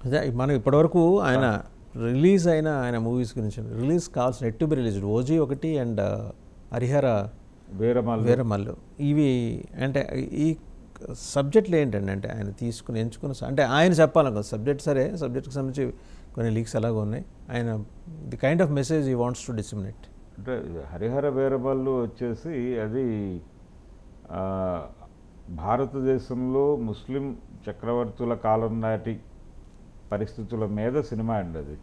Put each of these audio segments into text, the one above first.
అదే మనం ఇప్పటివరకు ఆయన రిలీజ్ అయిన ఆయన మూవీస్ గురించి రిలీజ్ కావాల్సిన net to be released OG ఒకటి అండ్ హరిహర వీరమల్లు ఇవి అంటే ఈ సబ్జెక్టులు ఏంటండి అంటే ఆయన తీసుకుని ఎంచుకున్న అంటే ఆయన చెప్పాలనుకో సబ్జెక్ట్ సరే సబ్జెక్ట్కి సంబంధించి కొన్ని లీక్స్ అలాగే ఉన్నాయి ఆయన the kind of message he wants to disseminate. అంటే హరిహర వీరమల్లు వచ్చేసి అది భారతదేశంలో ముస్లిం చక్రవర్తుల కాలం నాటి పరిస్థితుల మీద సినిమా అండి అది.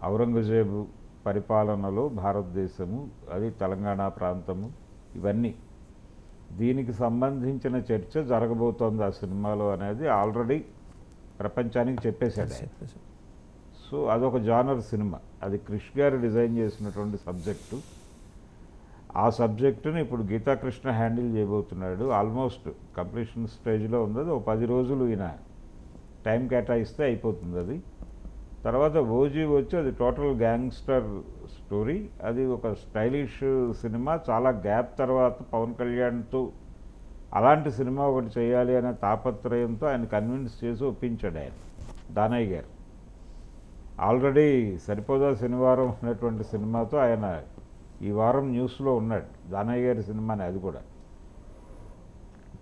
ఔరంగజేబు పరిపాలనలో భారతదేశము, అది తెలంగాణ ప్రాంతము, ఇవన్నీ దీనికి సంబంధించిన చర్చ జరగబోతోంది ఆ సినిమాలో అనేది ఆల్రెడీ ప్రపంచానికి చెప్పేశాడు. సో అదొక జానర్ సినిమా, అది క్రిష్ గారు డిజైన్ చేసినటువంటి సబ్జెక్టు. ఆ సబ్జెక్టుని ఇప్పుడు గీతాకృష్ణ హ్యాండిల్ చేయబోతున్నాడు. ఆల్మోస్ట్ కంప్లీషన్ స్టేజ్లో ఉంది. అది ఒక 10 రోజులు ఈయన టైం కేటాయిస్తే అయిపోతుంది అది. తర్వాత ఓజీ వచ్చి అది టోటల్ గ్యాంగ్స్టర్ స్టోరీ. అది ఒక స్టైలిష్ సినిమా. చాలా గ్యాప్ తర్వాత పవన్ కళ్యాణ్తో అలాంటి సినిమా ఒకటి చేయాలి అనే తాపత్రయంతో ఆయన కన్విన్స్ చేసి ఒప్పించాడు ఆయన దానయ్య గారు. ఆల్రెడీ సరిపోదా శనివారం అనేటువంటి సినిమాతో ఆయన ఈ వారం న్యూస్లో ఉన్నాడు, దానయ్య గారి సినిమాని. అది కూడా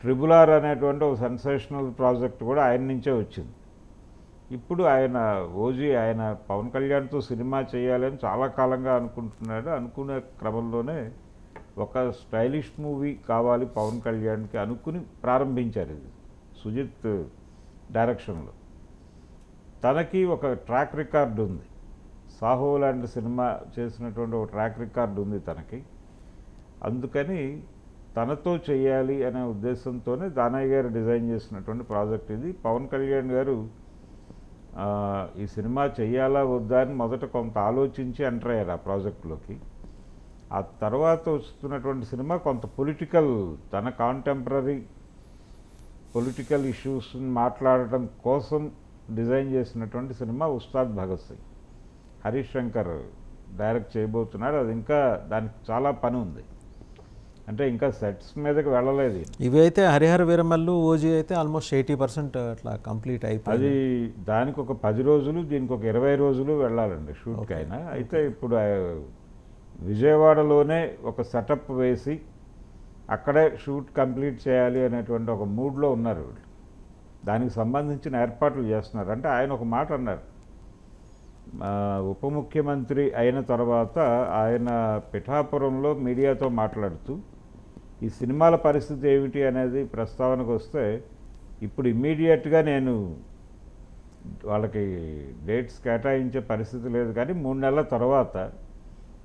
ట్రిబుల్ ఆర్ అనేటువంటి ఒక సెన్సేషనల్ ప్రాజెక్ట్ కూడా ఆయన నుంచే వచ్చింది. ఇప్పుడు ఆయన ఓజీ ఆయన పవన్ కళ్యాణ్తో సినిమా చేయాలని చాలా కాలంగా అనుకుంటున్నాడు. అనుకునే క్రమంలోనే ఒక స్టైలిష్ మూవీ కావాలి పవన్ కళ్యాణ్కి అనుకుని ప్రారంభించారు ఇది సుజిత్ డైరెక్షన్లో. తనకి ఒక ట్రాక్ రికార్డు ఉంది, సాహో లాంటి సినిమా చేసినటువంటి ఒక ట్రాక్ రికార్డు ఉంది తనకి. అందుకని తనతో చేయాలి అనే ఉద్దేశంతోనే దానయ్య గారు డిజైన్ చేసినటువంటి ప్రాజెక్ట్ ఇది. పవన్ కళ్యాణ్ గారు ఈ సినిమా చెయ్యాలా వద్దా అని మొదట కొంత ఆలోచించి ఎంటర్ అయ్యారు ఆ ప్రాజెక్టులోకి. ఆ తర్వాత వస్తున్నటువంటి సినిమా కొంత పొలిటికల్, తన కాంటెంపరీ పొలిటికల్ ఇష్యూస్ని మాట్లాడటం కోసం డిజైన్ చేసినటువంటి సినిమా ఉస్తాద్ భగత్ సింగ్. హరీష్ శంకర్ డైరెక్ట్ చేయబోతున్నాడు. అది ఇంకా దానికి చాలా పని ఉంది, అంటే ఇంకా సెట్స్ మీదకి వెళ్ళలేదు. ఇవి అయితే హరిహర వీరమల్లు ఓజీ అయితే ఆల్మోస్ట్ 80% అట్లా కంప్లీట్ అయిపోయింది. అది దానికి ఒక 10 రోజులు, దీనికి ఒక 20 రోజులు వెళ్ళాలండి షూట్కి అయినా. అయితే ఇప్పుడు విజయవాడలోనే ఒక సెటప్ వేసి అక్కడే షూట్ కంప్లీట్ చేయాలి అనేటువంటి ఒక మూడ్లో ఉన్నారు వీళ్ళు. దానికి సంబంధించిన ఏర్పాట్లు చేస్తున్నారు. అంటే ఆయన ఒక మాట అన్నారు, ఉప ముఖ్యమంత్రి అయిన తర్వాత ఆయన పిఠాపురంలో మీడియాతో మాట్లాడుతూ ఈ సినిమాల పరిస్థితి ఏమిటి అనేది ప్రస్తావనకు వస్తే, ఇప్పుడు ఇమ్మీడియట్గా నేను వాళ్ళకి డేట్స్ కేటాయించే పరిస్థితి లేదు, కానీ 3 నెలల తర్వాత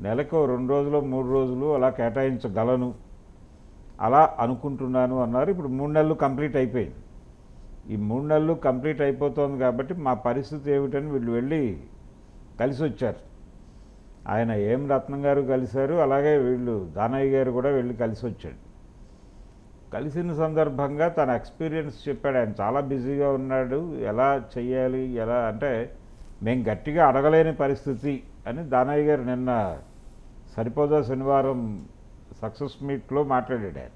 నెలకు 2 రోజులు 3 రోజులు అలా కేటాయించగలను, అలా అనుకుంటున్నాను అన్నారు. ఇప్పుడు 3 నెలలు కంప్లీట్ అయిపోయింది. ఈ 3 నెలలు కంప్లీట్ అయిపోతుంది కాబట్టి మా పరిస్థితి ఏమిటని వీళ్ళు వెళ్ళి కలిసి వచ్చారు. ఆయన ఏం రత్నం గారు కలిశారు, అలాగే వీళ్ళు దానయ్య గారు కూడా వెళ్ళి కలిసి వచ్చాడు. కలిసిన సందర్భంగా తన ఎక్స్పీరియన్స్ చెప్పాడు. ఆయన చాలా బిజీగా ఉన్నాడు, ఎలా చెయ్యాలి, ఎలా అంటే మేము గట్టిగా అడగలేని పరిస్థితి అని దానయ్య గారు నిన్న సరిపోదా శనివారం సక్సెస్ మీట్లో మాట్లాడాడు. ఆయన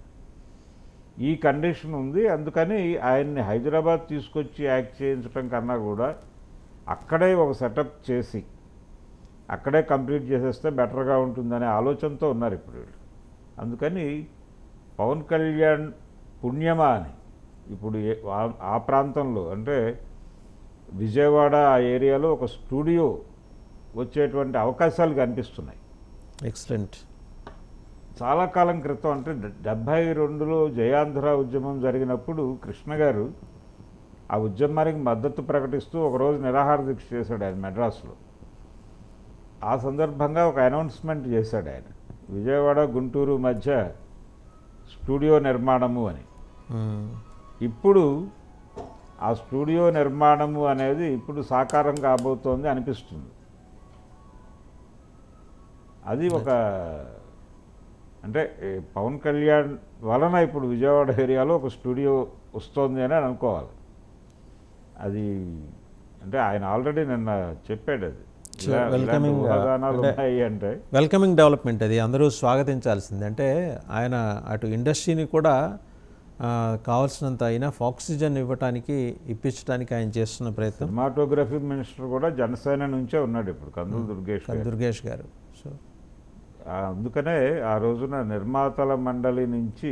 ఈ కండిషన్ ఉంది, అందుకని ఆయన్ని హైదరాబాద్ తీసుకొచ్చి యాక్ట్ చేయించడం కన్నా కూడా అక్కడే ఒక సెటప్ చేసి అక్కడే కంప్లీట్ చేసేస్తే బెటర్గా ఉంటుందనే ఆలోచనతో ఉన్నారు ఇప్పుడు వీళ్ళు. అందుకని పవన్ కళ్యాణ్ పుణ్యమా అని ఇప్పుడు ఆ ప్రాంతంలో అంటే విజయవాడ ఆ ఏరియాలో ఒక స్టూడియో వచ్చేటువంటి అవకాశాలు కనిపిస్తున్నాయి. ఎక్సలెంట్. చాలా కాలం క్రితం అంటే 72లో జయాంధ్ర ఉద్యమం జరిగినప్పుడు కృష్ణ గారు ఆ ఉద్యమానికి మద్దతు ప్రకటిస్తూ ఒకరోజు నిరాహార దీక్ష చేశాడు ఆయన మెడ్రాస్లో. ఆ సందర్భంగా ఒక అనౌన్స్మెంట్ చేశాడు ఆయన, విజయవాడ గుంటూరు మధ్య స్టూడియో నిర్మాణము అని. ఇప్పుడు ఆ స్టూడియో నిర్మాణము అనేది ఇప్పుడు సాకారం కాబోతోంది అనిపిస్తుంది. అది ఒక అంటే పవన్ కళ్యాణ్ వలన ఇప్పుడు విజయవాడ ఏరియాలో ఒక స్టూడియో వస్తుంది అని అనుకోవాలి. అది అంటే ఆయన ఆల్రెడీ నిన్న చెప్పాడు. అది వెల్కమింగ్ డెవలప్మెంట్, అది అందరూ స్వాగతించాల్సింది. అంటే ఆయన అటు ఇండస్ట్రీని కూడా కావాల్సినంత ఇనఫ్ ఆక్సిజన్ ఇప్పించడానికి ఆయన చేస్తున్న ప్రయత్నం. సినిమాటోగ్రఫీ మినిస్టర్ కూడా జనసేన నుంచే ఉన్నాడు ఇప్పుడు, కందుల దుర్గేష్ గారు. సో అందుకనే ఆ రోజున నిర్మాతల మండలి నుంచి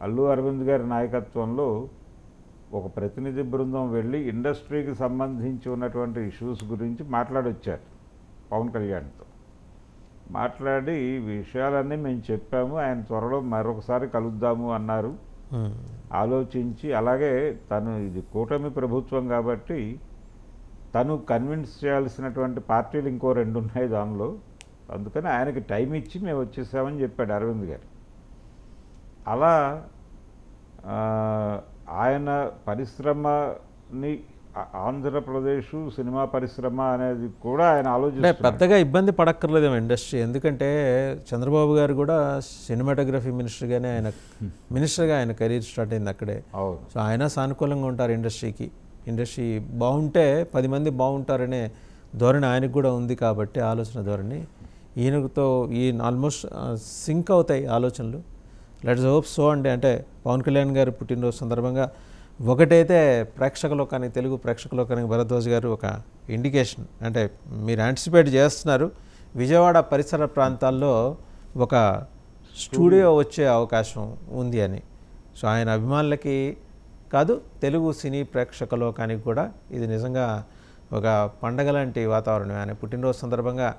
అల్లు అరవింద్ గారి నాయకత్వంలో ఒక ప్రతినిధి బృందం వెళ్ళి ఇండస్ట్రీకి సంబంధించి ఉన్నటువంటి ఇష్యూస్ గురించి మాట్లాడొచ్చారు పవన్ కళ్యాణ్తో. మాట్లాడి ఈ విషయాలన్నీ మేము చెప్పాము, ఆయన త్వరలో మరొకసారి కలుద్దాము అన్నారు. ఆలోచించి, అలాగే తను ఇది కూటమి ప్రభుత్వం కాబట్టి తను కన్విన్స్ చేయాల్సినటువంటి పార్టీలు ఇంకో 2 ఉన్నాయి దానిలో, అందుకని ఆయనకి టైం ఇచ్చి మేము వచ్చేసామని చెప్పాడు అరవింద్ గారు. అలా ఆయన పరిశ్రమని ఆంధ్రప్రదేశ్ సినిమా పరిశ్రమ అనేది కూడా ఆయన ఆలోచిస్తారు. పెద్దగా ఇబ్బంది పడక్కర్లేదేమో ఇండస్ట్రీ, ఎందుకంటే చంద్రబాబు గారు కూడా సినిమాటోగ్రఫీ మినిస్టర్గానే మినిస్టర్గా ఆయన కెరీర్ స్టార్ట్ అయింది అక్కడే. సో ఆయన సానుకూలంగా ఉంటారు ఇండస్ట్రీకి. ఇండస్ట్రీ బాగుంటే 10 మంది బాగుంటారనే ధోరణి ఆయనకు కూడా ఉంది కాబట్టి, ఆలోచన ధోరణి ఈయనతో ఆల్మోస్ట్ సింక్ అవుతాయి ఆలోచనలు. లెట్స్ హోప్ సో అండి. అంటే పవన్ కళ్యాణ్ గారు పుట్టినరోజు సందర్భంగా ఒకటైతే ప్రేక్షకులోకానికి, తెలుగు ప్రేక్షకులోకానికి భరద్వాజ్ గారు ఒక ఇండికేషన్, అంటే మీరు యాంటిసిపేట్ చేస్తున్నారు విజయవాడ పరిసర ప్రాంతాల్లో ఒక స్టూడియో వచ్చే అవకాశం ఉంది అని. సో ఆయన అభిమానులకి కాదు, తెలుగు సినీ ప్రేక్షకులోకానికి కూడా ఇది నిజంగా ఒక పండగ లాంటి వాతావరణం. ఆయన పుట్టినరోజు సందర్భంగా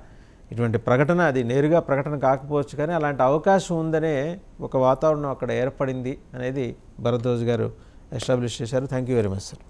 ఇటువంటి ప్రకటన, అది నేరుగా ప్రకటన కాకపోవచ్చు కానీ అలాంటి అవకాశం ఉందనే ఒక వాతావరణం అక్కడ ఏర్పడింది అనేది భరద్వాజ్ గారు ఎస్టాబ్లిష్ చేశారు. Thank you very much sir.